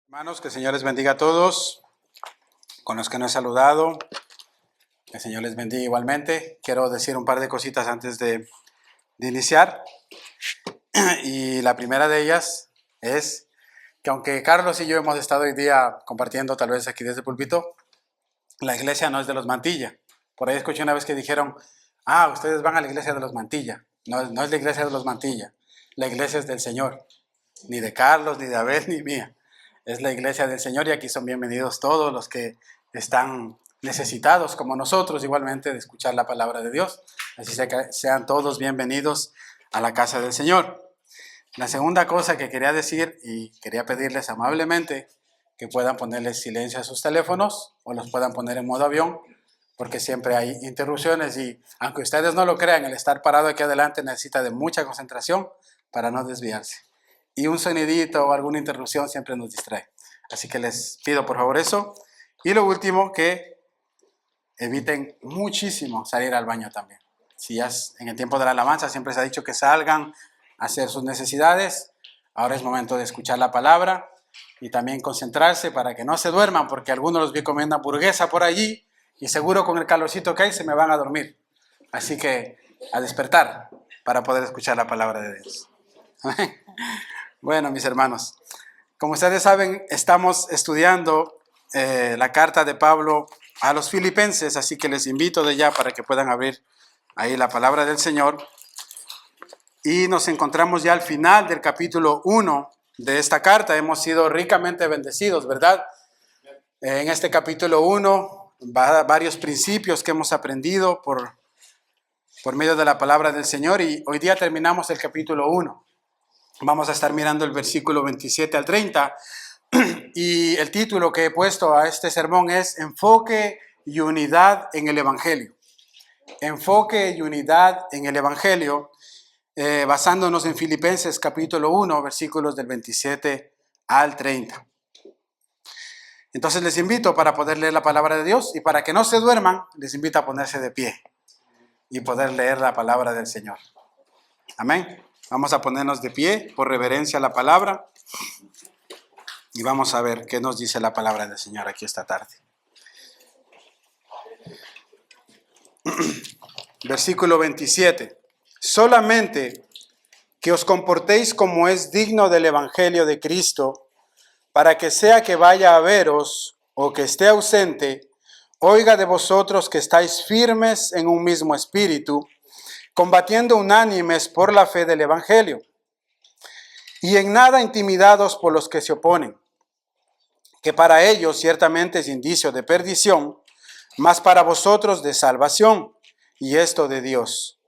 Hermanos, que el Señor les bendiga a todos. Con los que no he saludado, que el Señor les bendiga igualmente. Quiero decir un par de cositas antes de iniciar. Y la primera de ellas es que aunque Carlos y yo hemos estado hoy día compartiendo tal vez aquí desde el púlpito, la iglesia no es de los Mantilla. Por ahí escuché una vez que dijeron, ustedes van a la iglesia de los Mantilla. No es la iglesia de los Mantilla. La iglesia es del Señor. Ni de Carlos, ni de Abel, ni mía. Es la iglesia del Señor y aquí son bienvenidos todos los que están necesitados como nosotros igualmente de escuchar la palabra de Dios. Así que sean todos bienvenidos a la casa del Señor. La segunda cosa que quería decir y quería pedirles amablemente que puedan ponerle silencio a sus teléfonos o los puedan poner en modo avión porque siempre hay interrupciones y aunque ustedes no lo crean, el estar parado aquí adelante necesita de mucha concentración para no desviarse. Y un sonidito o alguna interrupción siempre nos distrae. Así que les pido por favor eso. Y lo último, que eviten muchísimo salir al baño también. Si ya en el tiempo de la alabanza siempre se ha dicho que salgan a hacer sus necesidades, ahora es momento de escuchar la palabra y también concentrarse para que no se duerman, porque algunos los vi comiendo hamburguesa por allí y seguro con el calorcito que hay se me van a dormir. Así que a despertar para poder escuchar la palabra de Dios. Amén. Bueno, mis hermanos, como ustedes saben, estamos estudiando la carta de Pablo a los Filipenses, así que les invito de ya para que puedan abrir ahí la palabra del Señor. Y nos encontramos ya al final del capítulo 1 de esta carta. Hemos sido ricamente bendecidos, ¿verdad? En este capítulo 1, varios principios que hemos aprendido por medio de la palabra del Señor y hoy día terminamos el capítulo 1. Vamos a estar mirando el versículo 27 al 30 y el título que he puesto a este sermón es Enfoque y unidad en el Evangelio. Enfoque y unidad en el Evangelio, basándonos en Filipenses capítulo 1, versículos del 27 al 30. Entonces les invito para poder leer la palabra de Dios y para que no se duerman, les invito a ponerse de pie y poder leer la palabra del Señor. Amén. Vamos a ponernos de pie por reverencia a la palabra y vamos a ver qué nos dice la palabra del Señor aquí esta tarde. Versículo 27. Solamente que os comportéis como es digno del Evangelio de Cristo, para que sea que vaya a veros o que esté ausente, oiga de vosotros que estáis firmes en un mismo espíritu, combatiendo unánimes por la fe del Evangelio, y en nada intimidados por los que se oponen, que para ellos ciertamente es indicio de perdición, mas para vosotros de salvación, y esto de Dios.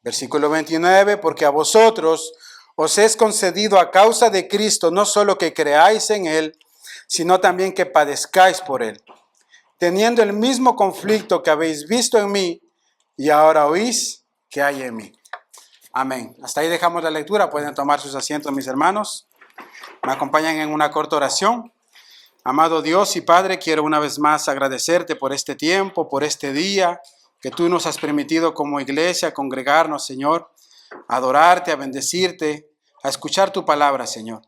Versículo 29, porque a vosotros os es concedido a causa de Cristo no solo que creáis en Él, sino también que padezcáis por Él, teniendo el mismo conflicto que habéis visto en mí, y ahora oís que hay en mí. Amén. Hasta ahí dejamos la lectura. Pueden tomar sus asientos, mis hermanos. Me acompañan en una corta oración. Amado Dios y Padre, quiero una vez más agradecerte por este tiempo, por este día que tú nos has permitido como iglesia congregarnos, Señor, a adorarte, a bendecirte, a escuchar tu palabra, Señor.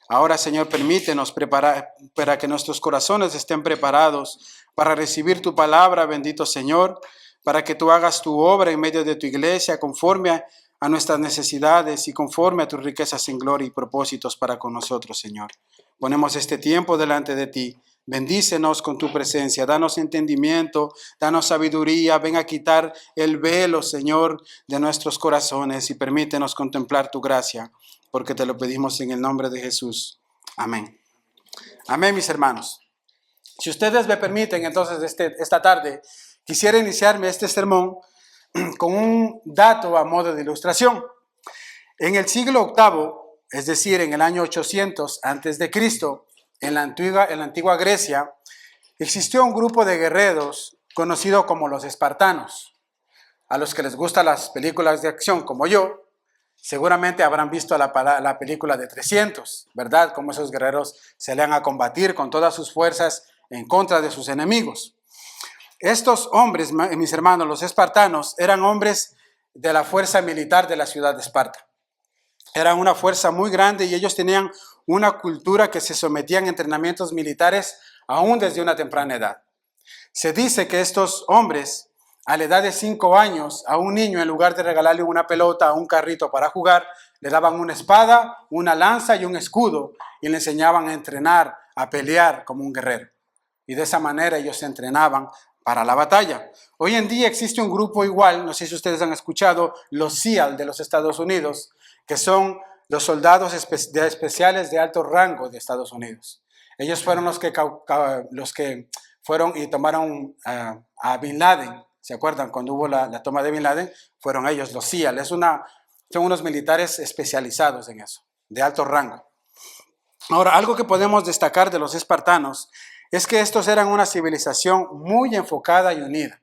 Ahora, Señor, permítenos preparar para que nuestros corazones estén preparados para recibir tu palabra, bendito Señor, para que tú hagas tu obra en medio de tu iglesia conforme a nuestras necesidades y conforme a tus riquezas en gloria y propósitos para con nosotros, Señor. Ponemos este tiempo delante de ti. Bendícenos con tu presencia, danos entendimiento, danos sabiduría, ven a quitar el velo, Señor, de nuestros corazones y permítenos contemplar tu gracia, porque te lo pedimos en el nombre de Jesús. Amén. Amén, mis hermanos. Si ustedes me permiten, entonces esta tarde quisiera iniciarme este sermón con un dato a modo de ilustración. En el siglo VIII, es decir, en el año 800 a.C., en la antigua Grecia, existió un grupo de guerreros conocido como los espartanos. A los que les gustan las películas de acción como yo, seguramente habrán visto la película de 300, ¿verdad? Cómo esos guerreros salían a combatir con todas sus fuerzas en contra de sus enemigos. Estos hombres, mis hermanos, los espartanos, eran hombres de la fuerza militar de la ciudad de Esparta. Eran una fuerza muy grande y ellos tenían una cultura que se sometían a entrenamientos militares aún desde una temprana edad. Se dice que estos hombres, a la edad de 5 años, a un niño, en lugar de regalarle una pelota o un carrito para jugar, le daban una espada, una lanza y un escudo y le enseñaban a entrenar, a pelear como un guerrero. Y de esa manera ellos se entrenaban para la batalla. Hoy en día existe un grupo igual, no sé si ustedes han escuchado, los SEAL de los Estados Unidos, que son los soldados especiales de alto rango de Estados Unidos. Ellos fueron los que fueron y tomaron a Bin Laden. ¿Se acuerdan? Cuando hubo la toma de Bin Laden, fueron ellos, los SEAL. Son unos militares especializados en eso, de alto rango. Ahora, algo que podemos destacar de los espartanos es que estos eran una civilización muy enfocada y unida.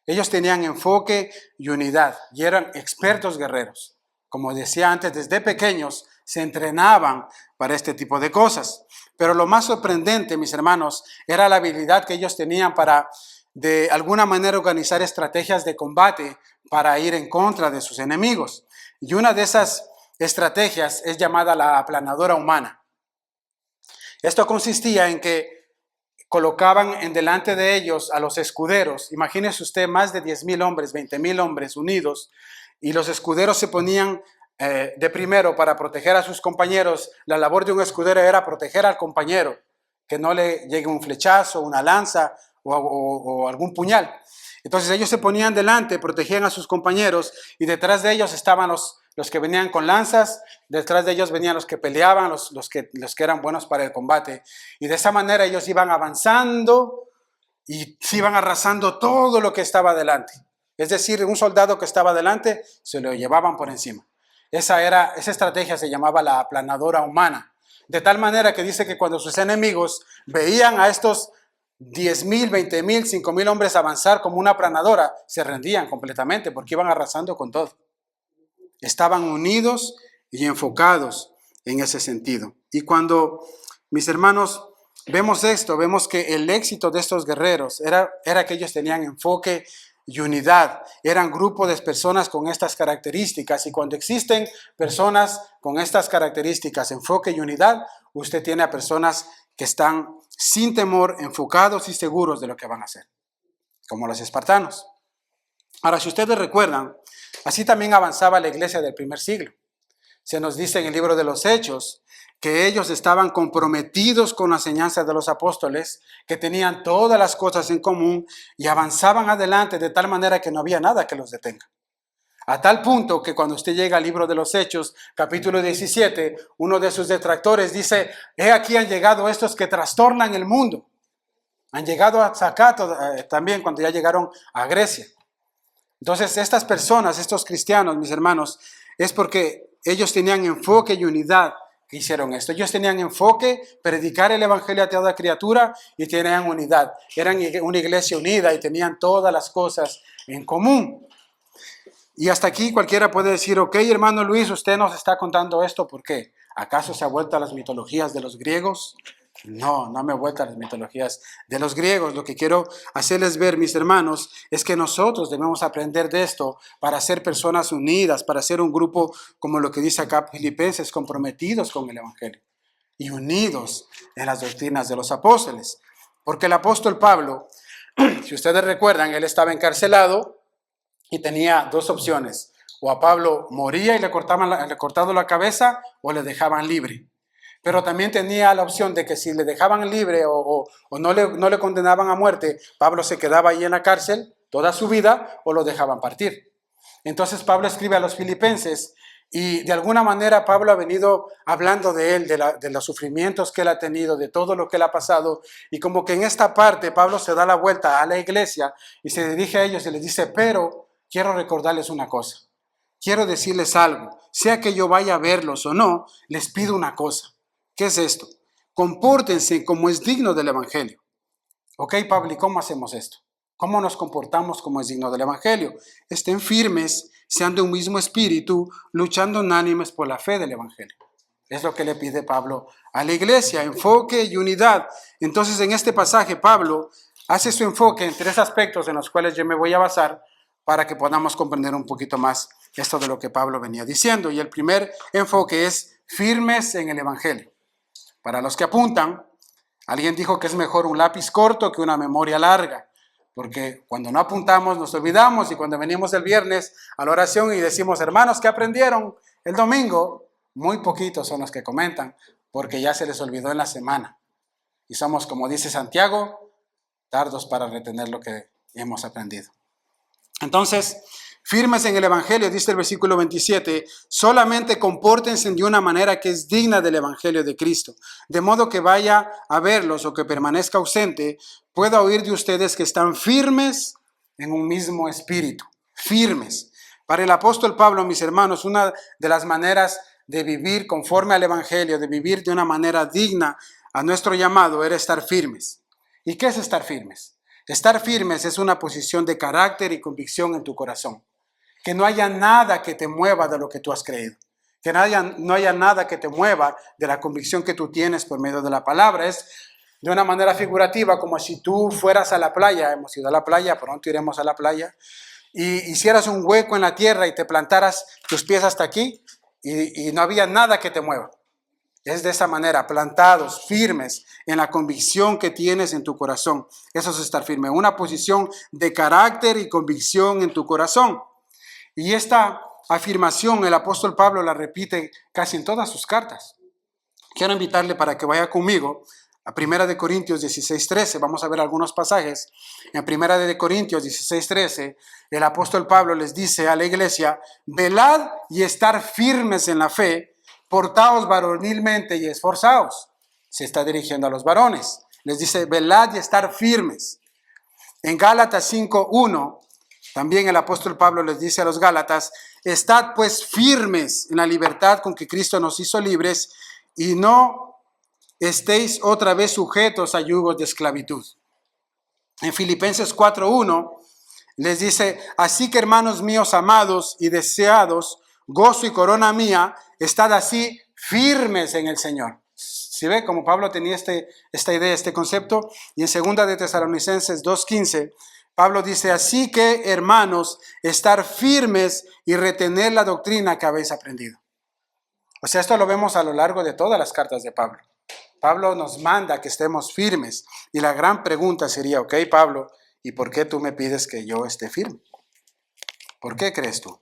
Ellos tenían enfoque y unidad y eran expertos guerreros. Como decía antes, desde pequeños se entrenaban para este tipo de cosas. Pero lo más sorprendente, mis hermanos, era la habilidad que ellos tenían para, de alguna manera, organizar estrategias de combate para ir en contra de sus enemigos. Y una de esas estrategias es llamada la aplanadora humana. Esto consistía en que colocaban en delante de ellos a los escuderos. Imagínese usted más de 10,000 hombres, 20,000 hombres unidos, y los escuderos se ponían de primero para proteger a sus compañeros. La labor de un escudero era proteger al compañero, que no le llegue un flechazo, una lanza o algún puñal. Entonces ellos se ponían delante, protegían a sus compañeros y detrás de ellos estaban los que venían con lanzas, detrás de ellos venían los que peleaban, los que eran buenos para el combate. Y de esa manera ellos iban avanzando y se iban arrasando todo lo que estaba delante. Es decir, un soldado que estaba delante se lo llevaban por encima. Esa estrategia se llamaba la aplanadora humana. De tal manera que dice que cuando sus enemigos veían a estos 10,000, 20,000, 5,000 hombres avanzar como una aplanadora, se rendían completamente porque iban arrasando con todo. Estaban unidos y enfocados en ese sentido. Y cuando, mis hermanos, vemos esto, vemos que el éxito de estos guerreros era que ellos tenían enfoque y unidad. Eran grupos de personas con estas características. Y cuando existen personas con estas características, enfoque y unidad, usted tiene a personas que están sin temor, enfocados y seguros de lo que van a hacer, como los espartanos. Ahora, si ustedes recuerdan, así también avanzaba la iglesia del primer siglo. Se nos dice en el libro de los Hechos que ellos estaban comprometidos con la enseñanza de los apóstoles, que tenían todas las cosas en común y avanzaban adelante de tal manera que no había nada que los detenga. A tal punto que cuando usted llega al libro de los Hechos, capítulo 17, uno de sus detractores dice: he aquí han llegado estos que trastornan el mundo. Han llegado a Zacato también cuando ya llegaron a Grecia. Entonces, estas personas, estos cristianos, mis hermanos, es porque ellos tenían enfoque y unidad que hicieron esto. Ellos tenían enfoque, predicar el evangelio a toda criatura, y tenían unidad. Eran una iglesia unida y tenían todas las cosas en común. Y hasta aquí cualquiera puede decir: ok, hermano Luis, usted nos está contando esto, ¿por qué? ¿Acaso se ha vuelto a las mitologías de los griegos? No, no me he vuelto a las mitologías de los griegos. Lo que quiero hacerles ver, mis hermanos, es que nosotros debemos aprender de esto para ser personas unidas, para ser un grupo, como lo que dice acá Filipenses, comprometidos con el evangelio y unidos en las doctrinas de los apóstoles. Porque el apóstol Pablo, si ustedes recuerdan, él estaba encarcelado y tenía dos opciones: o a Pablo moría y le cortaban la cabeza, o le dejaban libre. Pero también tenía la opción de que si le dejaban libre o no le condenaban a muerte, Pablo se quedaba ahí en la cárcel toda su vida o lo dejaban partir. Entonces Pablo escribe a los filipenses y de alguna manera Pablo ha venido hablando de él, de los sufrimientos que él ha tenido, de todo lo que él ha pasado, y como que en esta parte Pablo se da la vuelta a la iglesia y se dirige a ellos y les dice: pero quiero recordarles una cosa, quiero decirles algo, sea que yo vaya a verlos o no, les pido una cosa. ¿Qué es esto? Compórtense como es digno del evangelio. Ok, Pablo, ¿y cómo hacemos esto? ¿Cómo nos comportamos como es digno del Evangelio? Estén firmes, sean de un mismo espíritu, luchando unánimes por la fe del Evangelio. Es lo que le pide Pablo a la iglesia, enfoque y unidad. Entonces, en este pasaje, Pablo hace su enfoque en 3 aspectos en los cuales yo me voy a basar para que podamos comprender un poquito más esto de lo que Pablo venía diciendo. Y el primer enfoque es firmes en el Evangelio. Para los que apuntan, alguien dijo que es mejor un lápiz corto que una memoria larga, porque cuando no apuntamos nos olvidamos, y cuando venimos el viernes a la oración y decimos, hermanos, ¿qué aprendieron el domingo? Muy poquitos son los que comentan, porque ya se les olvidó en la semana. Y somos, como dice Santiago, tardos para retener lo que hemos aprendido. Entonces, firmes en el Evangelio, dice el versículo 27, solamente compórtense de una manera que es digna del Evangelio de Cristo, de modo que vaya a verlos o que permanezca ausente, pueda oír de ustedes que están firmes en un mismo espíritu, firmes. Para el apóstol Pablo, mis hermanos, una de las maneras de vivir conforme al Evangelio, de vivir de una manera digna a nuestro llamado, era estar firmes. ¿Y qué es estar firmes? Estar firmes es una posición de carácter y convicción en tu corazón. Que no haya nada que te mueva de lo que tú has creído. Que no haya nada que te mueva de la convicción que tú tienes por medio de la palabra. Es de una manera figurativa, como si tú fueras a la playa. Hemos ido a la playa, pronto iremos a la playa. Y hicieras un hueco en la tierra y te plantaras tus pies hasta aquí y no había nada que te mueva. Es de esa manera, plantados, firmes en la convicción que tienes en tu corazón. Eso es estar firme, una posición de carácter y convicción en tu corazón. Y esta afirmación el apóstol Pablo la repite casi en todas sus cartas. Quiero invitarle para que vaya conmigo a 1 Corintios 16:13. Vamos a ver algunos pasajes. En 1 Corintios 16:13, el apóstol Pablo les dice a la iglesia, velad y estar firmes en la fe, portaos varonilmente y esforzaos. Se está dirigiendo a los varones. Les dice, velad y estar firmes. En Gálatas 5:1, también el apóstol Pablo les dice a los Gálatas, estad pues firmes en la libertad con que Cristo nos hizo libres y no estéis otra vez sujetos a yugos de esclavitud. En Filipenses 4:1 les dice, así que hermanos míos amados y deseados, gozo y corona mía, estad así firmes en el Señor. ¿Sí ve cómo Pablo tenía esta idea, este concepto? Y en 2 de Tesalonicenses 2:15, Pablo dice, así que hermanos, estar firmes y retener la doctrina que habéis aprendido. O sea, esto lo vemos a lo largo de todas las cartas de Pablo. Pablo nos manda que estemos firmes. Y la gran pregunta sería, ok, Pablo, ¿y por qué tú me pides que yo esté firme? ¿Por qué crees tú?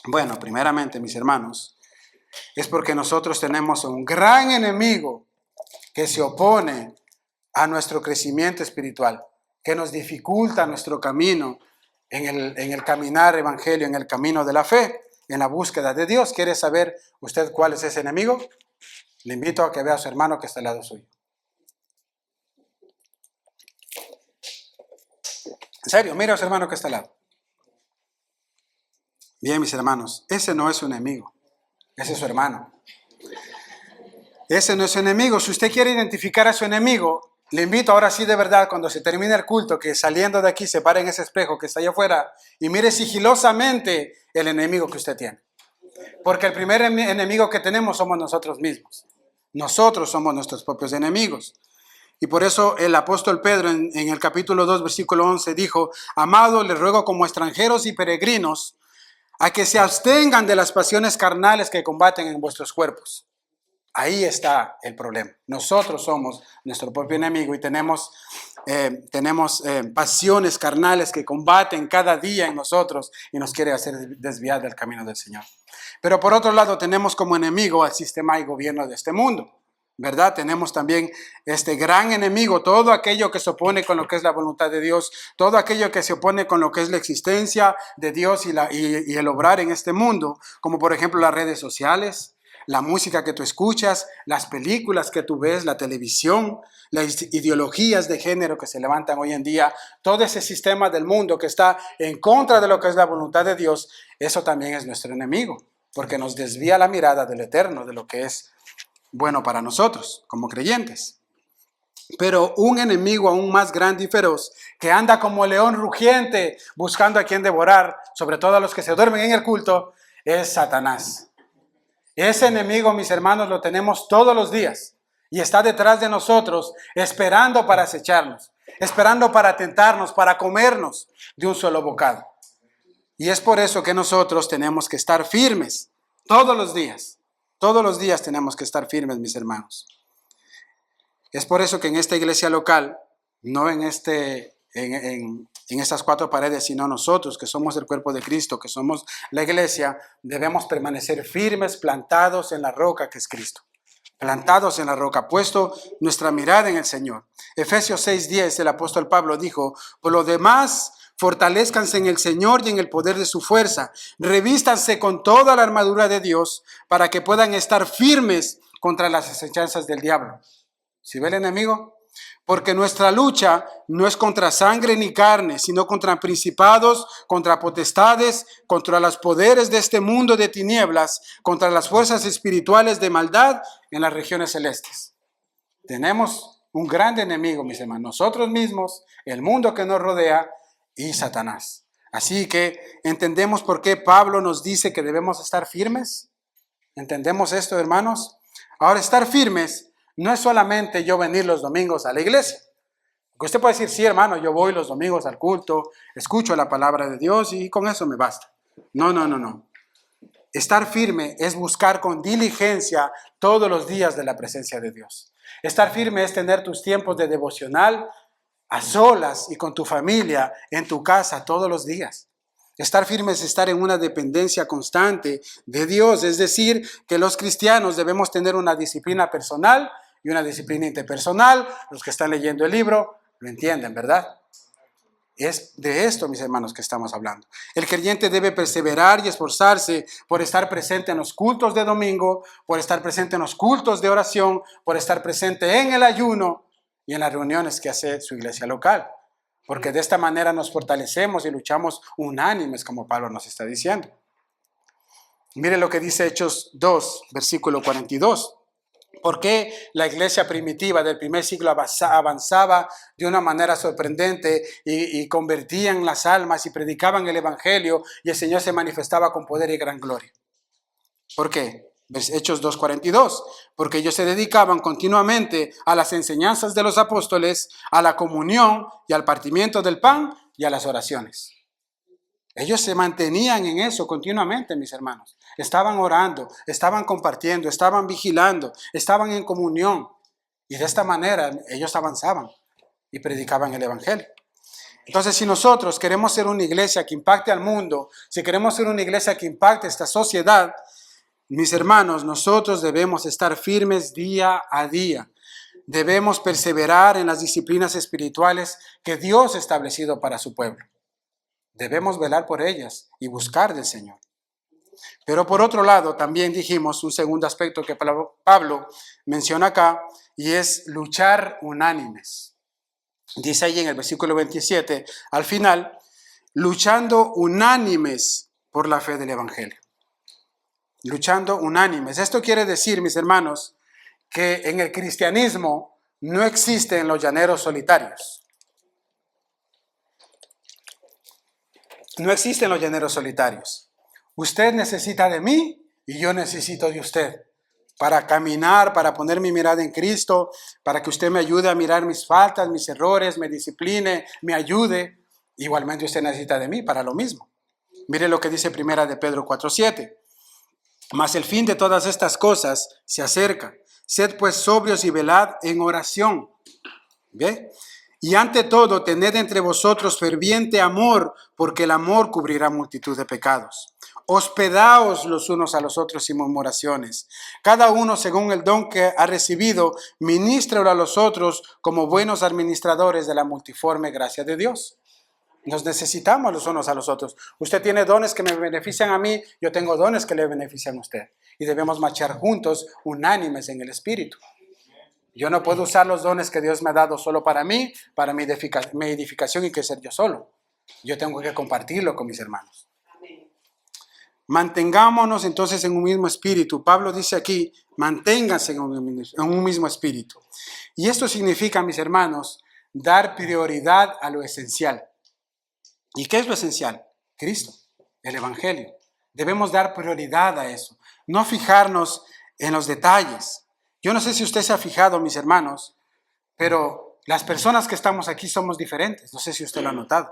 Bueno, primeramente, mis hermanos, es porque nosotros tenemos un gran enemigo que se opone a nuestro crecimiento espiritual, que nos dificulta nuestro camino en el caminar evangelio, en el camino de la fe, en la búsqueda de Dios. ¿Quiere saber usted cuál es ese enemigo? Le invito a que vea a su hermano que está al lado suyo. En serio, mire a su hermano que está al lado. Bien, mis hermanos, ese no es su enemigo, ese es su hermano. Ese no es su enemigo. Si usted quiere identificar a su enemigo, le invito ahora sí de verdad, cuando se termine el culto, que saliendo de aquí se pare en ese espejo que está allá afuera y mire sigilosamente el enemigo que usted tiene. Porque el primer enemigo que tenemos somos nosotros mismos. Nosotros somos nuestros propios enemigos. Y por eso el apóstol Pedro en el capítulo 2, versículo 11 dijo, amados, les ruego como extranjeros y peregrinos a que se abstengan de las pasiones carnales que combaten en vuestros cuerpos. Ahí está el problema. Nosotros somos nuestro propio enemigo y tenemos pasiones carnales que combaten cada día en nosotros y nos quiere hacer desviar del camino del Señor. Pero por otro lado tenemos como enemigo al sistema y gobierno de este mundo, ¿verdad? Tenemos también este gran enemigo, todo aquello que se opone con lo que es la voluntad de Dios, todo aquello que se opone con lo que es la existencia de Dios y el obrar en este mundo, como por ejemplo las redes sociales, la música que tú escuchas, las películas que tú ves, la televisión, las ideologías de género que se levantan hoy en día, todo ese sistema del mundo que está en contra de lo que es la voluntad de Dios, eso también es nuestro enemigo, porque nos desvía la mirada del eterno, de lo que es bueno para nosotros como creyentes. Pero un enemigo aún más grande y feroz, que anda como león rugiente buscando a quien devorar, sobre todo a los que se duermen en el culto, es Satanás. Ese enemigo, mis hermanos, lo tenemos todos los días y está detrás de nosotros, esperando para acecharnos, esperando para tentarnos, para comernos de un solo bocado. Y es por eso que nosotros tenemos que estar firmes todos los días. Todos los días tenemos que estar firmes, mis hermanos. Es por eso que en esta iglesia local, no en estas cuatro paredes, sino nosotros que somos el cuerpo de Cristo, que somos la iglesia, debemos permanecer firmes, plantados en la roca que es Cristo. Plantados en la roca, puesto nuestra mirada en el Señor. Efesios 6:10, el apóstol Pablo dijo: por lo demás, fortalezcanse en el Señor y en el poder de su fuerza. Revístanse con toda la armadura de Dios para que puedan estar firmes contra las acechanzas del diablo. ¿Sí ve el enemigo? Porque nuestra lucha no es contra sangre ni carne, sino contra principados, contra potestades, contra los poderes de este mundo de tinieblas, contra las fuerzas espirituales de maldad en las regiones celestes. Tenemos un gran enemigo, mis hermanos, nosotros mismos, el mundo que nos rodea y Satanás. Así que entendemos por qué Pablo nos dice que debemos estar firmes. ¿Entendemos esto, hermanos? Ahora, estar firmes no es solamente yo venir los domingos a la iglesia. Porque usted puede decir, sí, hermano, yo voy los domingos al culto, escucho la palabra de Dios y con eso me basta. No. Estar firme es buscar con diligencia todos los días de la presencia de Dios. Estar firme es tener tus tiempos de devocional a solas y con tu familia en tu casa todos los días. Estar firme es estar en una dependencia constante de Dios, es decir, que los cristianos debemos tener una disciplina personal y una disciplina interpersonal. Los que están leyendo el libro lo entienden, ¿verdad? Es de esto, mis hermanos, que estamos hablando. El creyente debe perseverar y esforzarse por estar presente en los cultos de domingo, por estar presente en los cultos de oración, por estar presente en el ayuno y en las reuniones que hace su iglesia local. Porque de esta manera nos fortalecemos y luchamos unánimes, como Pablo nos está diciendo. Mire lo que dice Hechos 2, versículo 42. ¿Por qué la iglesia primitiva del primer siglo avanzaba de una manera sorprendente y convertían las almas y predicaban el evangelio y el Señor se manifestaba con poder y gran gloria? ¿Por qué? Hechos 2:42, porque ellos se dedicaban continuamente a las enseñanzas de los apóstoles, a la comunión y al partimiento del pan y a las oraciones. Ellos se mantenían en eso continuamente, mis hermanos. Estaban orando, estaban compartiendo, estaban vigilando, estaban en comunión. Y de esta manera ellos avanzaban y predicaban el evangelio. Entonces, si nosotros queremos ser una iglesia que impacte al mundo, si queremos ser una iglesia que impacte esta sociedad, mis hermanos, nosotros debemos estar firmes día a día. Debemos perseverar en las disciplinas espirituales que Dios ha establecido para su pueblo. Debemos velar por ellas y buscar del Señor. Pero por otro lado, también dijimos un segundo aspecto que Pablo menciona acá, y es luchar unánimes. Dice ahí en el versículo 27, al final, luchando unánimes por la fe del evangelio. Luchando unánimes. Esto quiere decir, mis hermanos, que en el cristianismo no existen los llaneros solitarios. No existen los llaneros solitarios. Usted necesita de mí y yo necesito de usted para caminar, para poner mi mirada en Cristo, para que usted me ayude a mirar mis faltas, mis errores, me discipline, me ayude. Igualmente usted necesita de mí para lo mismo. Mire lo que dice Primera de Pedro 4:7. Mas el fin de todas estas cosas se acerca. Sed pues sobrios y velad en oración. ¿Ve? Y ante todo, tened entre vosotros ferviente amor, porque el amor cubrirá multitud de pecados. Hospedaos los unos a los otros sin murmuraciones. Cada uno según el don que ha recibido, ministrelo a los otros como buenos administradores de la multiforme gracia de Dios. Nos necesitamos los unos a los otros. Usted tiene dones que me benefician a mí, yo tengo dones que le benefician a usted. Y debemos marchar juntos, unánimes en el espíritu. Yo no puedo usar los dones que Dios me ha dado solo para mí, para mi edificación y crecer yo solo. Yo tengo que compartirlo con mis hermanos. Mantengámonos entonces en un mismo espíritu. Pablo dice aquí, manténganse en un mismo espíritu. Y esto significa, mis hermanos, dar prioridad a lo esencial. ¿Y qué es lo esencial? Cristo, el Evangelio. Debemos dar prioridad a eso, no fijarnos en los detalles. Yo no sé si usted se ha fijado, mis hermanos, pero las personas que estamos aquí somos diferentes. No sé si usted lo ha notado.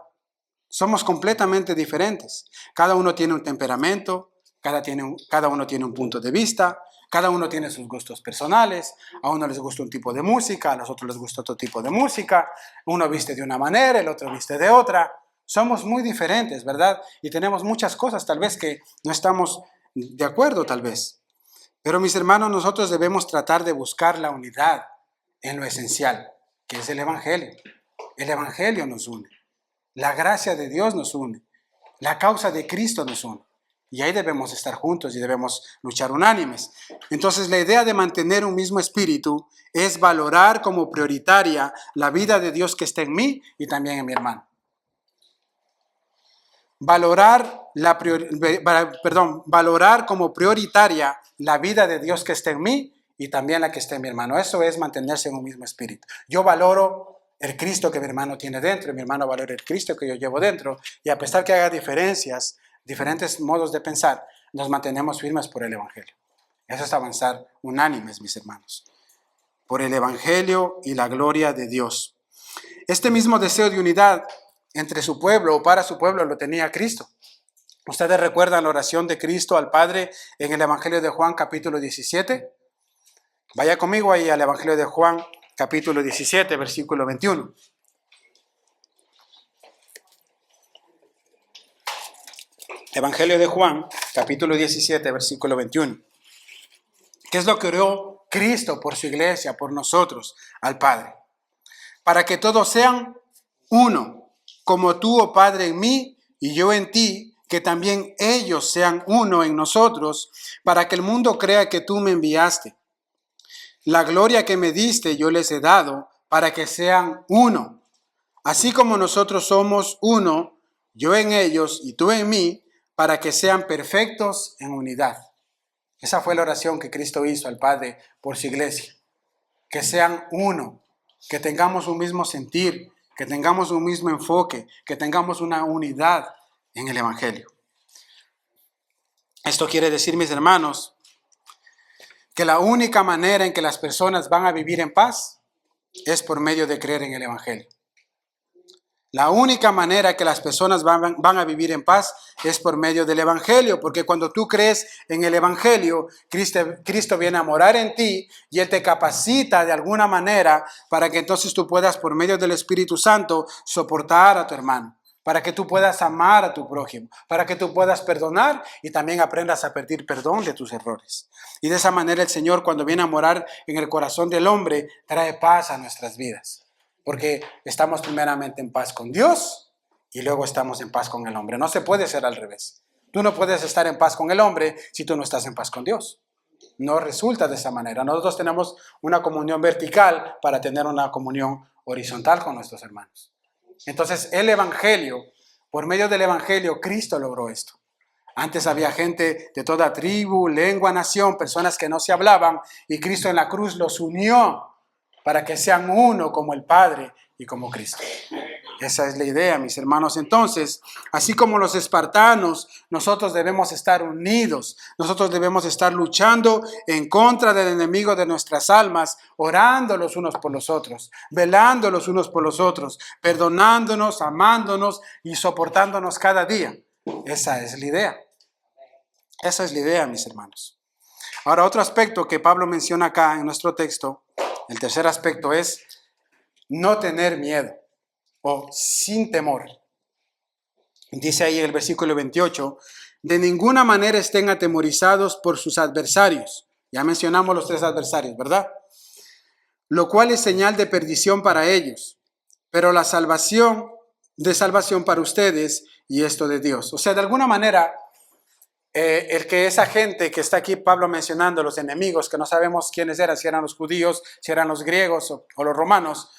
Somos completamente diferentes. Cada uno tiene un temperamento, cada uno tiene un punto de vista, cada uno tiene sus gustos personales. A uno les gusta un tipo de música, a los otros les gusta otro tipo de música. Uno viste de una manera, el otro viste de otra. Somos muy diferentes, ¿verdad? Y tenemos muchas cosas tal vez que no estamos de acuerdo, tal vez. Pero mis hermanos, nosotros debemos tratar de buscar la unidad en lo esencial, que es el Evangelio. El Evangelio nos une. La gracia de Dios nos une. La causa de Cristo nos une. Y ahí debemos estar juntos y debemos luchar unánimes. Entonces, la idea de mantener un mismo espíritu es valorar como prioritaria la vida de Dios que está en mí y también en mi hermano. Valorar como prioritaria la vida de Dios que está en mí y también la que está en mi hermano. Eso es mantenerse en un mismo espíritu. Yo valoro el Cristo que mi hermano tiene dentro y mi hermano valora el Cristo que yo llevo dentro. Y a pesar que haya diferencias, diferentes modos de pensar, nos mantenemos firmes por el Evangelio. Eso es avanzar unánimes, mis hermanos. Por el Evangelio y la gloria de Dios. Este mismo deseo de unidad entre su pueblo o para su pueblo lo tenía Cristo. ¿Ustedes recuerdan la oración de Cristo al Padre en el Evangelio de Juan capítulo 17? Vaya conmigo ahí al Evangelio de Juan capítulo 17, versículo 21. Evangelio de Juan capítulo 17, versículo 21. ¿Qué es lo que oró Cristo por su iglesia, por nosotros, al Padre? Para que todos sean uno, como tú, oh Padre, en mí y yo en ti, que también ellos sean uno en nosotros, para que el mundo crea que tú me enviaste. La gloria que me diste yo les he dado, para que sean uno. Así como nosotros somos uno, yo en ellos y tú en mí, para que sean perfectos en unidad. Esa fue la oración que Cristo hizo al Padre por su iglesia. Que sean uno, que tengamos un mismo sentir, que tengamos un mismo enfoque, que tengamos una unidad en el Evangelio. Esto quiere decir, mis hermanos, que la única manera en que las personas van a vivir en paz es por medio de creer en el Evangelio. La única manera que las personas van a vivir en paz es por medio del Evangelio, porque cuando tú crees en el Evangelio, Cristo viene a morar en ti y Él te capacita de alguna manera para que entonces tú puedas, por medio del Espíritu Santo, soportar a tu hermano, para que tú puedas amar a tu prójimo, para que tú puedas perdonar y también aprendas a pedir perdón de tus errores. Y de esa manera el Señor, cuando viene a morar en el corazón del hombre, trae paz a nuestras vidas. Porque estamos primeramente en paz con Dios y luego estamos en paz con el hombre. No se puede ser al revés. Tú no puedes estar en paz con el hombre si tú no estás en paz con Dios. No resulta de esa manera. Nosotros tenemos una comunión vertical para tener una comunión horizontal con nuestros hermanos. Entonces, el Evangelio, por medio del Evangelio, Cristo logró esto. Antes había gente de toda tribu, lengua, nación, personas que no se hablaban, y Cristo en la cruz los unió para que sean uno como el Padre y como Cristo. Esa es la idea, mis hermanos. Entonces, así como los espartanos, nosotros debemos estar unidos. Nosotros debemos estar luchando en contra del enemigo de nuestras almas, orando los unos por los otros, velando los unos por los otros, perdonándonos, amándonos y soportándonos cada día. Esa es la idea. Esa es la idea, mis hermanos. Ahora, otro aspecto que Pablo menciona acá en nuestro texto, el tercer aspecto es no tener miedo o sin temor. Dice ahí en el versículo 28, de ninguna manera estén atemorizados por sus adversarios. Ya mencionamos los tres adversarios, ¿verdad? Lo cual es señal de perdición para ellos, pero la salvación para ustedes y esto de Dios. O sea, de alguna manera, el que esa gente que está aquí, Pablo mencionando, los enemigos, que no sabemos quiénes eran, si eran los judíos, si eran los griegos o los romanos,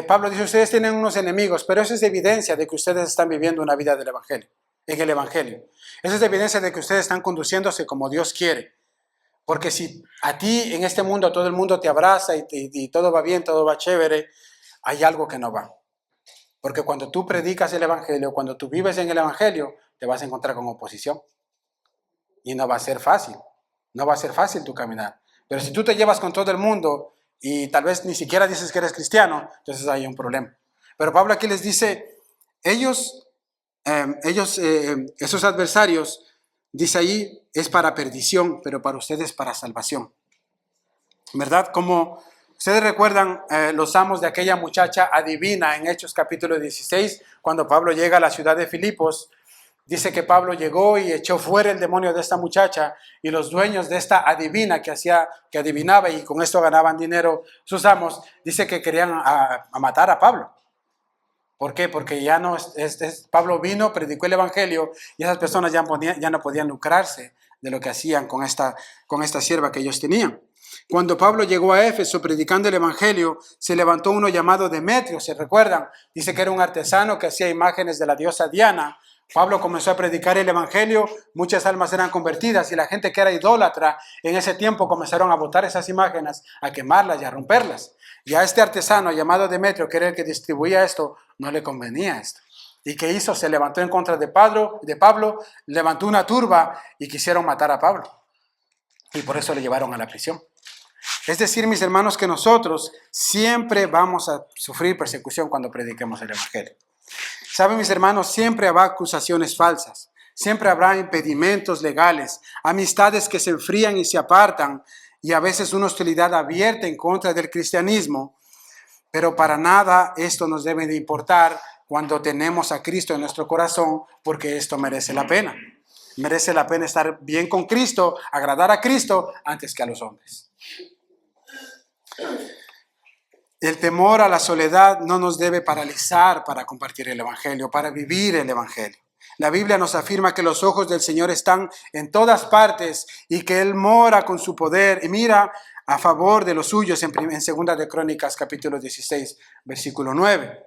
Pablo dice, ustedes tienen unos enemigos, pero eso es evidencia de que ustedes están viviendo una vida del Evangelio. en el Evangelio. Esa es evidencia de que ustedes están conduciéndose como Dios quiere. Porque si a ti en este mundo todo el mundo te abraza y todo va bien, todo va chévere, hay algo que no va. Porque cuando tú predicas el Evangelio, cuando tú vives en el Evangelio, te vas a encontrar con oposición. Y no va a ser fácil. No va a ser fácil tu caminar. Pero si tú te llevas con todo el mundo y tal vez ni siquiera dices que eres cristiano, entonces hay un problema. Pero Pablo aquí les dice, esos adversarios, dice ahí, es para perdición, pero para ustedes para salvación. ¿Verdad? Como ustedes recuerdan los amos de aquella muchacha adivina en Hechos capítulo 16, cuando Pablo llega a la ciudad de Filipos, dice que Pablo llegó y echó fuera el demonio de esta muchacha y los dueños de esta adivina que adivinaba y con esto ganaban dinero sus amos, dice que querían a matar a Pablo. ¿Por qué? Porque ya no Pablo vino, predicó el evangelio y esas personas ya no podían lucrarse de lo que hacían con esta sierva que ellos tenían. Cuando Pablo llegó a Éfeso predicando el evangelio, se levantó uno llamado Demetrio, ¿se recuerdan? Dice que era un artesano que hacía imágenes de la diosa Diana. Pablo comenzó a predicar el evangelio, muchas almas eran convertidas y la gente que era idólatra en ese tiempo comenzaron a botar esas imágenes, a quemarlas y a romperlas. Y a este artesano llamado Demetrio, que era el que distribuía esto, no le convenía esto. ¿Y qué hizo? Se levantó en contra de Pablo, levantó una turba y quisieron matar a Pablo. Y por eso le llevaron a la prisión. Es decir, mis hermanos, que nosotros siempre vamos a sufrir persecución cuando prediquemos el evangelio. Saben, mis hermanos, siempre habrá acusaciones falsas, siempre habrá impedimentos legales, amistades que se enfrían y se apartan, y a veces una hostilidad abierta en contra del cristianismo, pero para nada esto nos debe de importar cuando tenemos a Cristo en nuestro corazón, porque esto merece la pena. Merece la pena estar bien con Cristo, agradar a Cristo antes que a los hombres. El temor a la soledad no nos debe paralizar para compartir el evangelio, para vivir el evangelio. La Biblia nos afirma que los ojos del Señor están en todas partes y que Él mora con su poder y mira a favor de los suyos en 2 de Crónicas capítulo 16, versículo 9.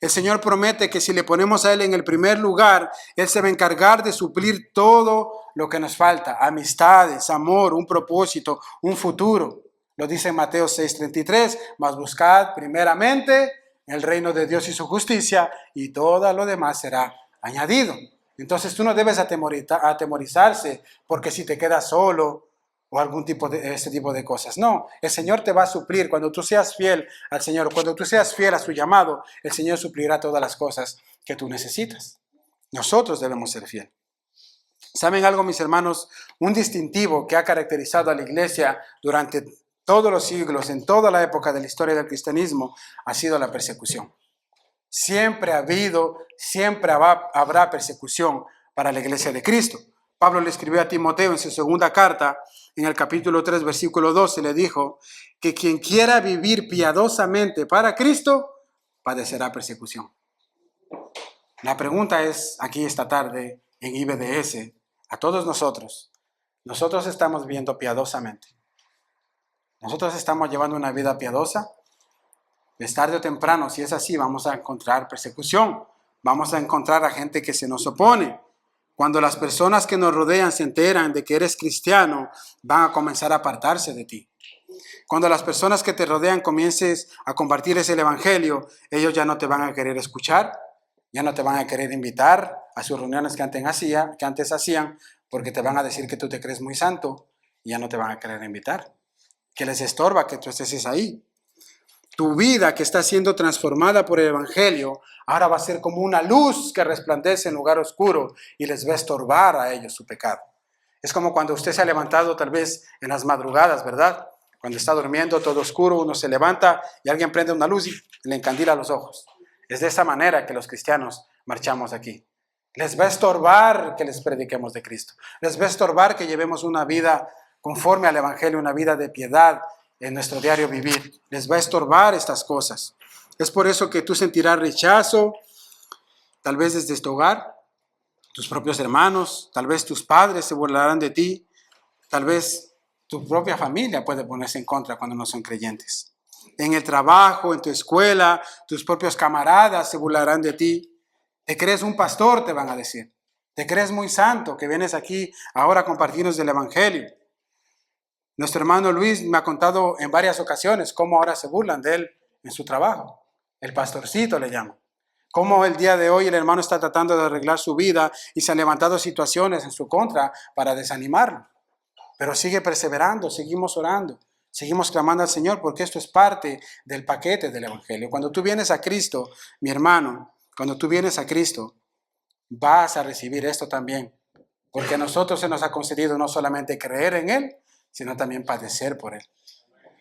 El Señor promete que si le ponemos a Él en el primer lugar, Él se va a encargar de suplir todo lo que nos falta, amistades, amor, un propósito, un futuro. Lo dice en Mateo 6:33, mas buscad primeramente el reino de Dios y su justicia y todo lo demás será añadido. Entonces tú no debes atemorizarse porque si te quedas solo o algún tipo de ese tipo de cosas. No, el Señor te va a suplir cuando tú seas fiel al Señor, cuando tú seas fiel a su llamado, el Señor suplirá todas las cosas que tú necesitas. Nosotros debemos ser fieles. ¿Saben algo, mis hermanos? Un distintivo que ha caracterizado a la iglesia durante todos los siglos, en toda la época de la historia del cristianismo, ha sido la persecución. Siempre ha habido, siempre habrá persecución para la iglesia de Cristo. Pablo le escribió a Timoteo en su segunda carta, en el capítulo 3, versículo 12, le dijo que quien quiera vivir piadosamente para Cristo, padecerá persecución. La pregunta es, aquí esta tarde, en IBDS, a todos nosotros estamos viviendo piadosamente. Nosotros estamos llevando una vida piadosa. Es tarde o temprano, si es así, vamos a encontrar persecución. Vamos a encontrar a gente que se nos opone. Cuando las personas que nos rodean se enteran de que eres cristiano, van a comenzar a apartarse de ti. Cuando las personas que te rodean comiences a compartirles el evangelio, ellos ya no te van a querer escuchar, ya no te van a querer invitar a sus reuniones que antes hacían, porque te van a decir que tú te crees muy santo y ya no te van a querer invitar. Que les estorba que tú estés ahí. Tu vida que está siendo transformada por el evangelio, ahora va a ser como una luz que resplandece en lugar oscuro y les va a estorbar a ellos su pecado. Es como cuando usted se ha levantado tal vez en las madrugadas, ¿verdad? Cuando está durmiendo todo oscuro, uno se levanta y alguien prende una luz y le encandila los ojos. Es de esa manera que los cristianos marchamos aquí. Les va a estorbar que les prediquemos de Cristo. Les va a estorbar que llevemos una vida conforme al evangelio, una vida de piedad en nuestro diario vivir. Les va a estorbar estas cosas. Es por eso que tú sentirás rechazo, tal vez desde tu hogar, tus propios hermanos, tal vez tus padres se burlarán de ti, tal vez tu propia familia puede ponerse en contra cuando no son creyentes. En el trabajo, en tu escuela, tus propios camaradas se burlarán de ti. ¿Te crees un pastor? Te van a decir. Te crees muy santo que vienes aquí ahora a compartirnos del Evangelio. Nuestro hermano Luis me ha contado en varias ocasiones cómo ahora se burlan de él en su trabajo. El pastorcito le llama. Cómo el día de hoy el hermano está tratando de arreglar su vida y se han levantado situaciones en su contra para desanimarlo. Pero sigue perseverando, seguimos orando, seguimos clamando al Señor porque esto es parte del paquete del Evangelio. Cuando tú vienes a Cristo, mi hermano, cuando tú vienes a Cristo, vas a recibir esto también. Porque a nosotros se nos ha concedido no solamente creer en Él, sino también padecer por Él.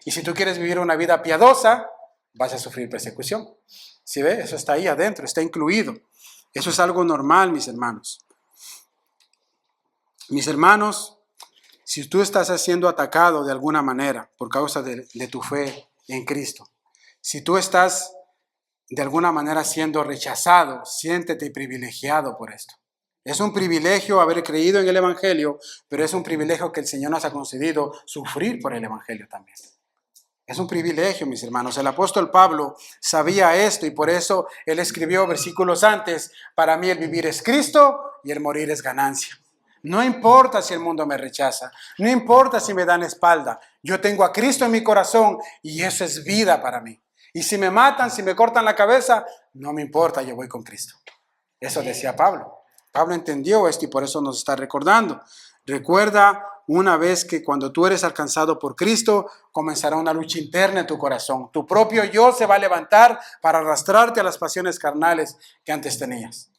Y si tú quieres vivir una vida piadosa, vas a sufrir persecución. ¿Sí ve? Eso está ahí adentro, está incluido. Eso es algo normal, mis hermanos. Mis hermanos, si tú estás siendo atacado de alguna manera por causa de tu fe en Cristo, si tú estás de alguna manera siendo rechazado, siéntete privilegiado por esto. Es un privilegio haber creído en el Evangelio, pero es un privilegio que el Señor nos ha concedido sufrir por el Evangelio también. Es un privilegio, mis hermanos. El apóstol Pablo sabía esto y por eso él escribió versículos antes: para mí el vivir es Cristo y el morir es ganancia. No importa si el mundo me rechaza, no importa si me dan espalda, yo tengo a Cristo en mi corazón y eso es vida para mí. Y si me matan, si me cortan la cabeza, no me importa, yo voy con Cristo. Eso decía Pablo. Pablo entendió esto y por eso nos está recordando. Recuerda una vez que cuando tú eres alcanzado por Cristo, comenzará una lucha interna en tu corazón. Tu propio yo se va a levantar para arrastrarte a las pasiones carnales que antes tenías.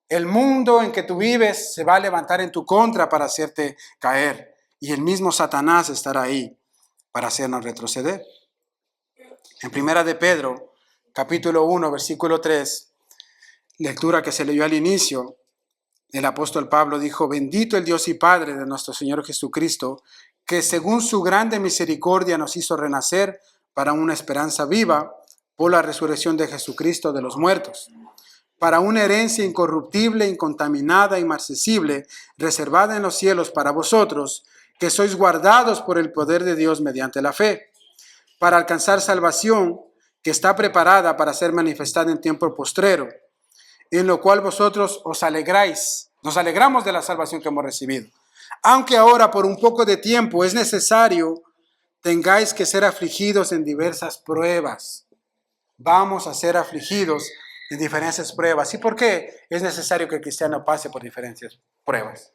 El mundo en que tú vives se va a levantar en tu contra para hacerte caer. Y el mismo Satanás estará ahí para hacernos retroceder. En Primera de Pedro, capítulo 1, versículo 3, lectura que se leyó al inicio, el apóstol Pablo dijo: bendito el Dios y Padre de nuestro Señor Jesucristo, que según su grande misericordia nos hizo renacer para una esperanza viva por la resurrección de Jesucristo de los muertos, para una herencia incorruptible, incontaminada, inmarcesible, reservada en los cielos para vosotros, que sois guardados por el poder de Dios mediante la fe, para alcanzar salvación que está preparada para ser manifestada en tiempo postrero, en lo cual vosotros os alegráis. Nos alegramos de la salvación que hemos recibido. Aunque ahora por un poco de tiempo es necesario, tengáis que ser afligidos en diversas pruebas. Vamos a ser afligidos en diferentes pruebas. ¿Y por qué es necesario que el cristiano pase por diferentes pruebas?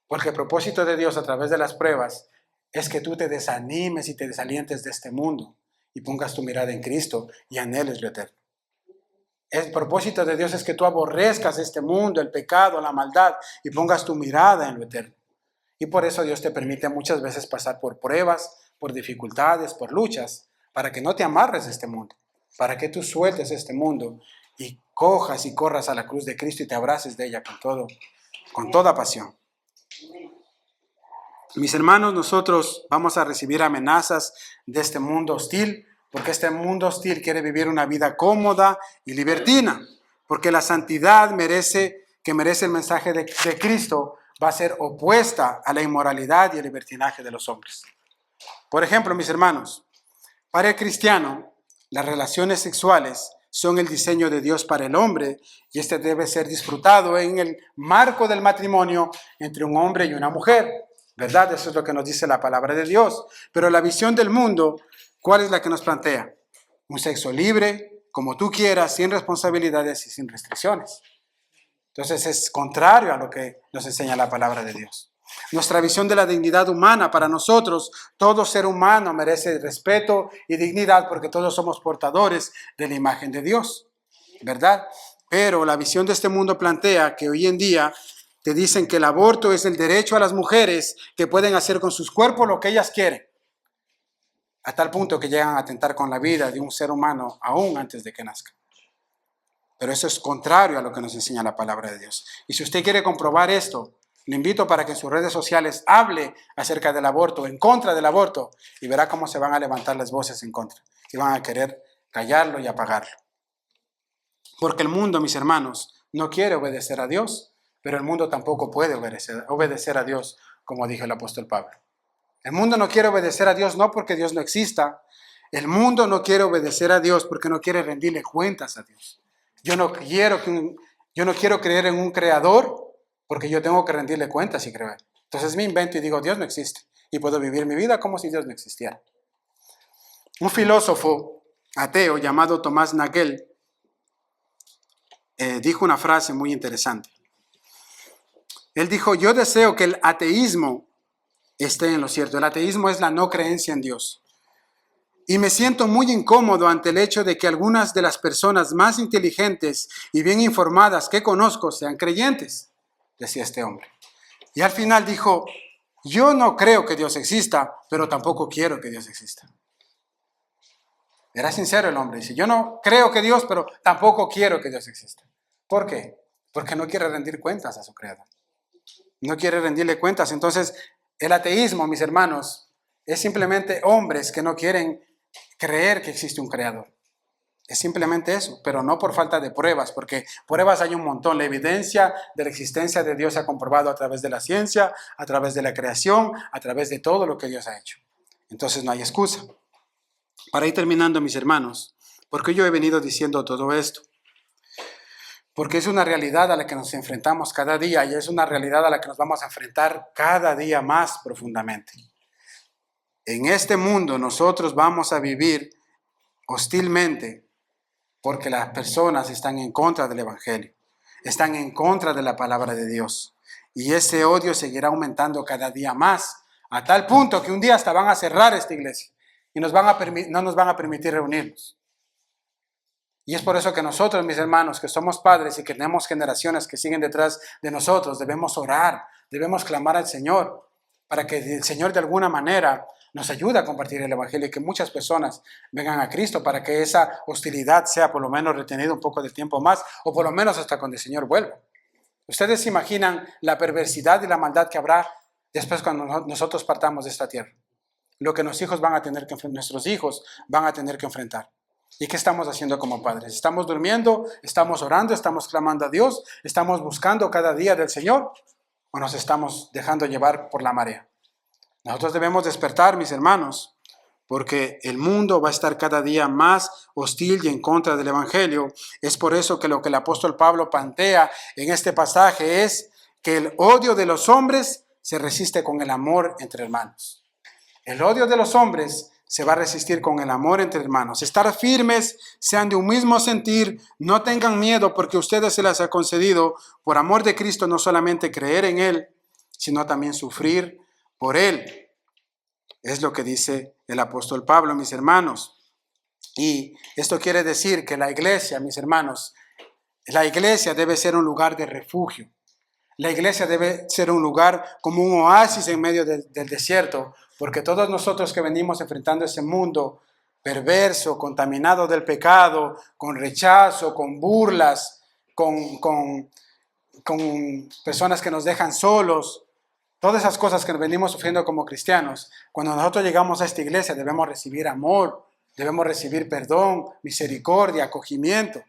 Porque el propósito de Dios a través de las pruebas es que tú te desanimes y te desalientes de este mundo y pongas tu mirada en Cristo y anheles lo eterno. El propósito de Dios es que tú aborrezcas este mundo, el pecado, la maldad y pongas tu mirada en lo eterno. Y por eso Dios te permite muchas veces pasar por pruebas, por dificultades, por luchas, para que no te amarres a este mundo, para que tú sueltes este mundo y cojas y corras a la cruz de Cristo y te abraces de ella con toda pasión. Mis hermanos, nosotros vamos a recibir amenazas de este mundo hostil, porque este mundo hostil quiere vivir una vida cómoda y libertina, porque la santidad que merece el mensaje de Cristo va a ser opuesta a la inmoralidad y el libertinaje de los hombres. Por ejemplo, mis hermanos, para el cristiano, las relaciones sexuales son el diseño de Dios para el hombre y este debe ser disfrutado en el marco del matrimonio entre un hombre y una mujer. ¿Verdad? Eso es lo que nos dice la palabra de Dios. Pero la visión del mundo, ¿cuál es la que nos plantea? Un sexo libre, como tú quieras, sin responsabilidades y sin restricciones. Entonces es contrario a lo que nos enseña la palabra de Dios. Nuestra visión de la dignidad humana, para nosotros, todo ser humano merece respeto y dignidad porque todos somos portadores de la imagen de Dios. ¿Verdad? Pero la visión de este mundo plantea que hoy en día te dicen que el aborto es el derecho a las mujeres que pueden hacer con sus cuerpos lo que ellas quieren, a tal punto que llegan a atentar con la vida de un ser humano aún antes de que nazca. Pero eso es contrario a lo que nos enseña la palabra de Dios. Y si usted quiere comprobar esto, le invito para que en sus redes sociales hable acerca del aborto, en contra del aborto, y verá cómo se van a levantar las voces en contra y van a querer callarlo y apagarlo. Porque el mundo, mis hermanos, no quiere obedecer a Dios, pero el mundo tampoco puede obedecer a Dios, como dijo el apóstol Pablo. El mundo no quiere obedecer a Dios no porque Dios no exista. El mundo no quiere obedecer a Dios porque no quiere rendirle cuentas a Dios. Yo no quiero que Yo no quiero creer en un creador porque yo tengo que rendirle cuentas y creer. Entonces me invento y digo, Dios no existe. Y puedo vivir mi vida como si Dios no existiera. Un filósofo ateo llamado Tomás Nagel dijo una frase muy interesante. Él dijo, yo deseo que el ateísmo esté en lo cierto. El ateísmo es la no creencia en Dios. Y me siento muy incómodo ante el hecho de que algunas de las personas más inteligentes y bien informadas que conozco sean creyentes, decía este hombre. Y al final dijo, yo no creo que Dios exista, pero tampoco quiero que Dios exista. Era sincero el hombre, dice, yo no creo que Dios, pero tampoco quiero que Dios exista. ¿Por qué? Porque no quiere rendir cuentas a su creador. No quiere rendirle cuentas. Entonces, el ateísmo, mis hermanos, es simplemente hombres que no quieren creer que existe un creador. Es simplemente eso, pero no por falta de pruebas, porque pruebas hay un montón. La evidencia de la existencia de Dios se ha comprobado a través de la ciencia, a través de la creación, a través de todo lo que Dios ha hecho. Entonces no hay excusa. Para ir terminando, mis hermanos, ¿por qué yo he venido diciendo todo esto? Porque es una realidad a la que nos enfrentamos cada día y es una realidad a la que nos vamos a enfrentar cada día más profundamente. En este mundo nosotros vamos a vivir hostilmente porque las personas están en contra del Evangelio, están en contra de la palabra de Dios. Y ese odio seguirá aumentando cada día más, a tal punto que un día hasta van a cerrar esta iglesia y no nos van a permitir reunirnos. Y es por eso que nosotros, mis hermanos, que somos padres y que tenemos generaciones que siguen detrás de nosotros, debemos orar, debemos clamar al Señor, para que el Señor de alguna manera nos ayude a compartir el Evangelio y que muchas personas vengan a Cristo para que esa hostilidad sea por lo menos retenida un poco de tiempo más o por lo menos hasta cuando el Señor vuelva. ¿Ustedes se imaginan la perversidad y la maldad que habrá después cuando nosotros partamos de esta tierra? Lo que nuestros hijos van a tener que enfrentar. ¿Y qué estamos haciendo como padres? ¿Estamos durmiendo? ¿Estamos orando? ¿Estamos clamando a Dios? ¿Estamos buscando cada día del Señor? ¿O nos estamos dejando llevar por la marea? Nosotros debemos despertar, mis hermanos, porque el mundo va a estar cada día más hostil y en contra del Evangelio. Es por eso que lo que el apóstol Pablo plantea en este pasaje es que el odio de los hombres se resiste con el amor entre hermanos. El odio de los hombres se va a resistir con el amor entre hermanos. Estar firmes, sean de un mismo sentir, no tengan miedo porque a ustedes se les ha concedido, por amor de Cristo, no solamente creer en Él, sino también sufrir por Él. Es lo que dice el apóstol Pablo, mis hermanos. Y esto quiere decir que la iglesia, mis hermanos, la iglesia debe ser un lugar de refugio. La iglesia debe ser un lugar como un oasis en medio del desierto, porque todos nosotros que venimos enfrentando ese mundo perverso, contaminado del pecado, con rechazo, con burlas, con personas que nos dejan solos, todas esas cosas que venimos sufriendo como cristianos, cuando nosotros llegamos a esta iglesia debemos recibir amor, debemos recibir perdón, misericordia, acogimiento.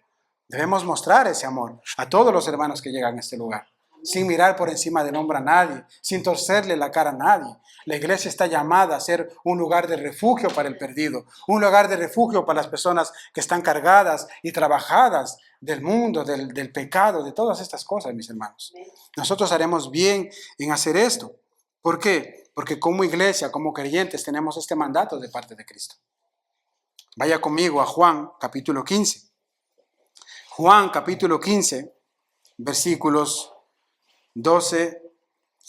Debemos mostrar ese amor a todos los hermanos que llegan a este lugar, sin mirar por encima del hombro a nadie, sin torcerle la cara a nadie. La iglesia está llamada a ser un lugar de refugio para el perdido, un lugar de refugio para las personas que están cargadas y trabajadas del mundo, del pecado, de todas estas cosas, mis hermanos. Nosotros haremos bien en hacer esto. ¿Por qué? Porque como iglesia, como creyentes, tenemos este mandato de parte de Cristo. Vaya conmigo a Juan, capítulo 15. Juan, capítulo 15, versículos 12,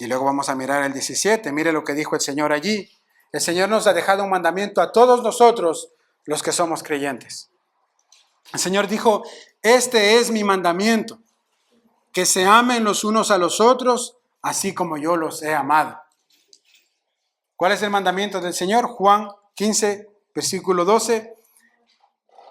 y luego vamos a mirar el 17. Mire lo que dijo el Señor allí. El Señor nos ha dejado un mandamiento a todos nosotros, los que somos creyentes. El Señor dijo, este es mi mandamiento, que se amen los unos a los otros, así como yo los he amado. ¿Cuál es el mandamiento del Señor? Juan 15, versículo 12,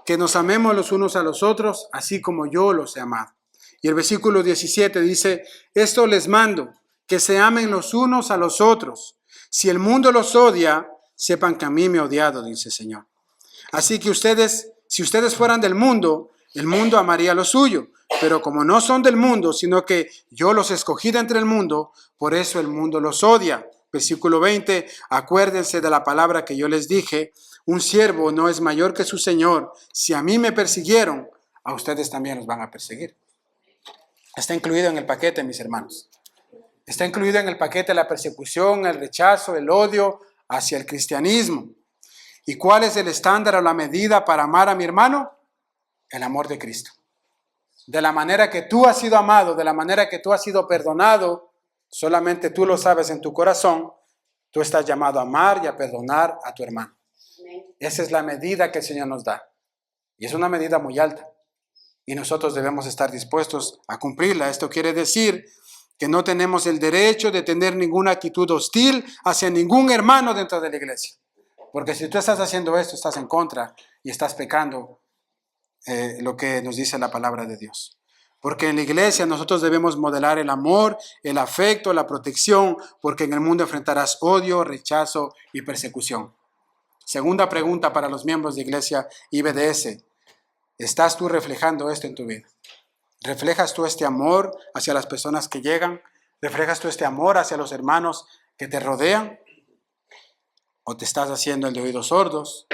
que nos amemos los unos a los otros, así como yo los he amado. Y el versículo 17 dice, esto les mando, que se amen los unos a los otros. Si el mundo los odia, sepan que a mí me ha odiado, dice el Señor. Así que si ustedes fueran del mundo, el mundo amaría lo suyo. Pero como no son del mundo, sino que yo los escogí de entre el mundo, por eso el mundo los odia. Versículo 20, acuérdense de la palabra que yo les dije, un siervo no es mayor que su Señor. Si a mí me persiguieron, a ustedes también los van a perseguir. está incluido en el paquete, mis hermanos. Está incluido en el paquete la persecución, el rechazo, el odio hacia el cristianismo. ¿Y cuál es el estándar o la medida para amar a mi hermano? El amor de Cristo. De la manera que tú has sido amado, de la manera que tú has sido perdonado, solamente tú lo sabes en tu corazón, tú estás llamado a amar y a perdonar a tu hermano. Esa es la medida que el Señor nos da. Y es una medida muy alta. Y nosotros debemos estar dispuestos a cumplirla. Esto quiere decir que no tenemos el derecho de tener ninguna actitud hostil hacia ningún hermano dentro de la iglesia. Porque si tú estás haciendo esto, estás en contra y estás pecando lo que nos dice la palabra de Dios. Porque en la iglesia nosotros debemos modelar el amor, el afecto, la protección, porque en el mundo enfrentarás odio, rechazo y persecución. Segunda pregunta para los miembros de Iglesia IBDS. ¿Estás tú reflejando esto en tu vida? ¿Reflejas tú este amor hacia las personas que llegan? ¿Reflejas tú este amor hacia los hermanos que te rodean? ¿O te estás haciendo el de oídos sordos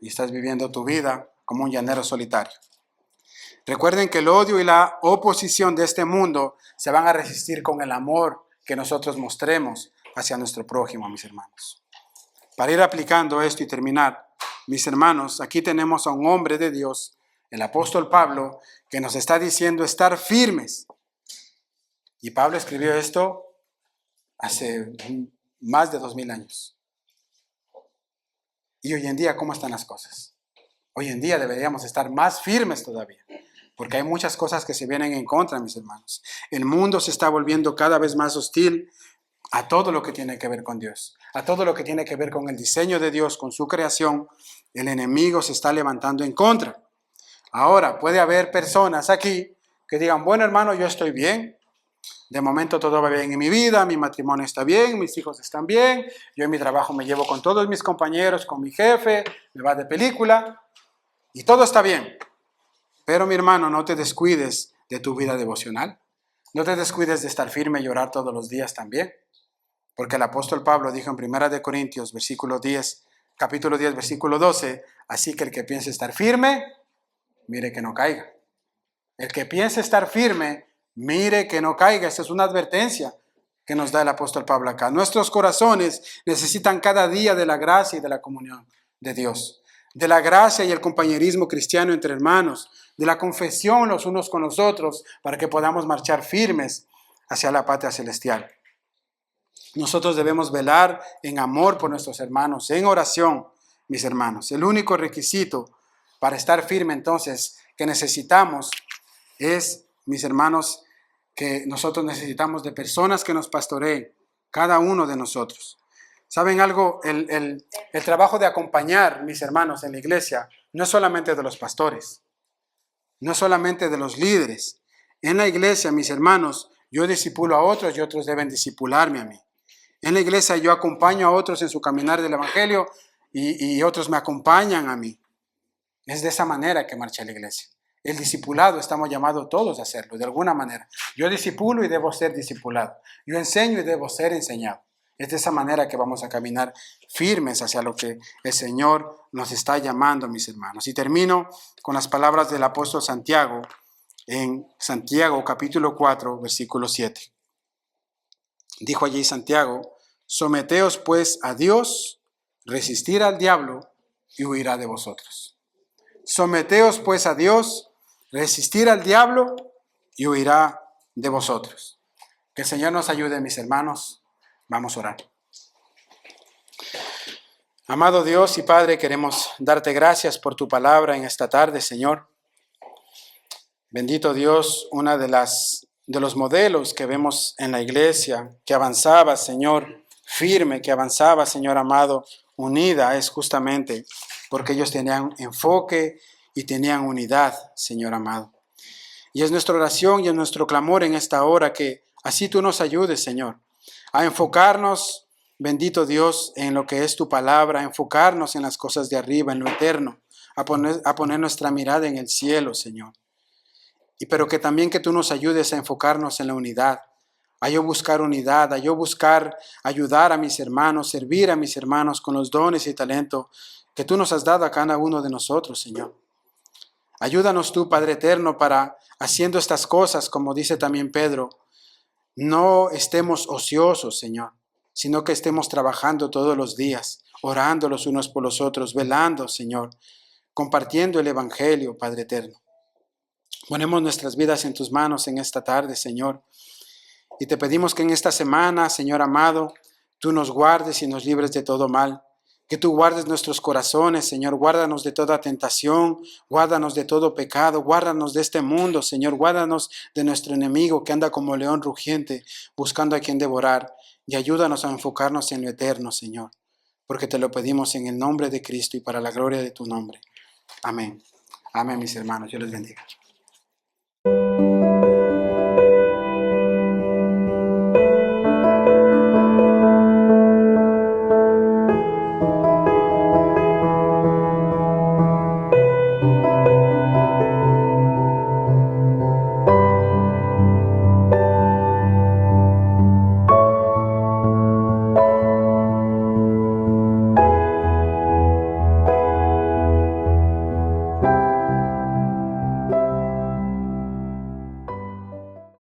y estás viviendo tu vida como un llanero solitario? Recuerden que el odio y la oposición de este mundo se van a resistir con el amor que nosotros mostremos hacia nuestro prójimo, mis hermanos. Para ir aplicando esto y terminar, mis hermanos, aquí tenemos a un hombre de Dios, el apóstol Pablo, que nos está diciendo estar firmes. Y Pablo escribió esto hace más de 2000 años. Y hoy en día, ¿cómo están las cosas? Hoy en día deberíamos estar más firmes todavía, porque hay muchas cosas que se vienen en contra, mis hermanos. El mundo se está volviendo cada vez más hostil a todo lo que tiene que ver con Dios, a todo lo que tiene que ver con el diseño de Dios, con su creación. El enemigo se está levantando en contra. Ahora, puede haber personas aquí que digan, bueno, hermano, yo estoy bien. De momento todo va bien en mi vida, mi matrimonio está bien, mis hijos están bien, yo en mi trabajo me llevo con todos mis compañeros, con mi jefe, me va de película y todo está bien. Pero mi hermano, no te descuides de tu vida devocional. No te descuides de estar firme y orar todos los días también. Porque el apóstol Pablo dijo en 1 Corintios, capítulo 10, versículo 12, así que el que piense estar firme, mire que no caiga. El que piense estar firme, mire que no caiga. Esa es una advertencia que nos da el apóstol Pablo acá. Nuestros corazones necesitan cada día de la gracia y de la comunión de Dios, de la gracia y el compañerismo cristiano entre hermanos, de la confesión los unos con los otros, para que podamos marchar firmes hacia la patria celestial. Nosotros debemos velar en amor por nuestros hermanos, en oración, mis hermanos. El único requisito para estar firme entonces que necesitamos es, mis hermanos, que nosotros necesitamos de personas que nos pastoreen, cada uno de nosotros. ¿Saben algo? El trabajo de acompañar, mis hermanos, en la iglesia, no es solamente de los pastores, no es solamente de los líderes. En la iglesia, mis hermanos, yo discipulo a otros y otros deben discipularme a mí. En la iglesia yo acompaño a otros en su caminar del evangelio y otros me acompañan a mí. Es de esa manera que marcha la iglesia. El discipulado estamos llamados todos a hacerlo, de alguna manera. Yo discipulo y debo ser discipulado. Yo enseño y debo ser enseñado. Es de esa manera que vamos a caminar firmes hacia lo que el Señor nos está llamando, mis hermanos. Y termino con las palabras del apóstol Santiago, en Santiago capítulo 4, versículo 7. Dijo allí Santiago, someteos pues a Dios, resistir al diablo y huirá de vosotros. Someteos pues a Dios, resistir al diablo y huirá de vosotros. Que el Señor nos ayude, mis hermanos. Vamos a orar. Amado Dios y Padre, queremos darte gracias por tu palabra en esta tarde, Señor. Bendito Dios, una de los modelos que vemos en la iglesia, que avanzaba, Señor, firme, que avanzaba, Señor amado, unida, es justamente porque ellos tenían enfoque y tenían unidad, Señor amado. Y es nuestra oración y es nuestro clamor en esta hora que así tú nos ayudes, Señor, a enfocarnos, bendito Dios, en lo que es tu palabra, a enfocarnos en las cosas de arriba, en lo eterno, a poner nuestra mirada en el cielo, Señor. Pero que también que tú nos ayudes a enfocarnos en la unidad, a yo buscar unidad, a yo buscar ayudar a mis hermanos, servir a mis hermanos con los dones y talento que tú nos has dado a cada uno de nosotros, Señor. Ayúdanos tú, Padre eterno, para haciendo estas cosas, como dice también Pedro, no estemos ociosos, Señor, sino que estemos trabajando todos los días, orando los unos por los otros, velando, Señor, compartiendo el Evangelio, Padre eterno. Ponemos nuestras vidas en tus manos en esta tarde, Señor, y te pedimos que en esta semana, Señor amado, tú nos guardes y nos libres de todo mal. Que tú guardes nuestros corazones, Señor, guárdanos de toda tentación, guárdanos de todo pecado, guárdanos de este mundo, Señor, guárdanos de nuestro enemigo que anda como león rugiente buscando a quien devorar, y ayúdanos a enfocarnos en lo eterno, Señor, porque te lo pedimos en el nombre de Cristo y para la gloria de tu nombre. Amén. Amén, mis hermanos. Dios les bendiga.